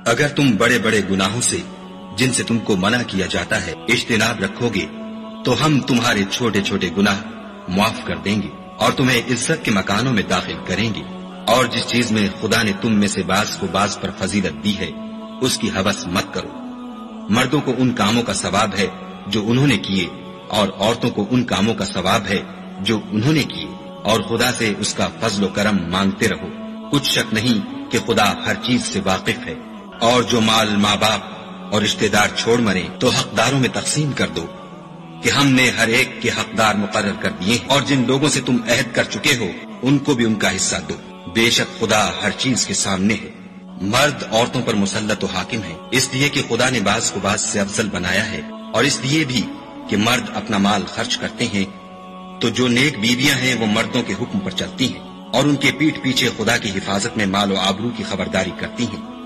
اگر تم بڑے بڑے گناہوں سے جن سے تم کو منع کیا جاتا ہے اجتناب رکھو گے تو ہم تمہارے چھوٹے چھوٹے گناہ معاف کر دیں گے اور تمہیں عزت کے مکانوں میں داخل کریں گے. اور جس چیز میں خدا نے تم میں سے بعض کو بعض پر فضیلت دی ہے اس کی ہوس مت کرو. مردوں کو ان کاموں کا ثواب ہے جو انہوں نے کیے اور عورتوں کو ان کاموں کا ثواب ہے جو انہوں نے کیے اور خدا سے اس کا فضل و کرم مانگتے رہو. کچھ شک نہیں کہ خدا ہر چیز سے واقف ہے. اور جو مال ماں باپ اور رشتہ دار چھوڑ مرے تو حقداروں میں تقسیم کر دو کہ ہم نے ہر ایک کے حقدار مقرر کر دیے ہیں. اور جن لوگوں سے تم عہد کر چکے ہو ان کو بھی ان کا حصہ دو. بے شک خدا ہر چیز کے سامنے ہے. مرد عورتوں پر مسلط و حاکم ہے اس لیے کہ خدا نے بعض کو بعض سے افضل بنایا ہے اور اس لیے بھی کہ مرد اپنا مال خرچ کرتے ہیں. تو جو نیک بیویاں ہیں وہ مردوں کے حکم پر چلتی ہیں اور ان کے پیٹھ پیچھے خدا کی حفاظت میں مال و آبرو کی خبرداری کرتی ہیں.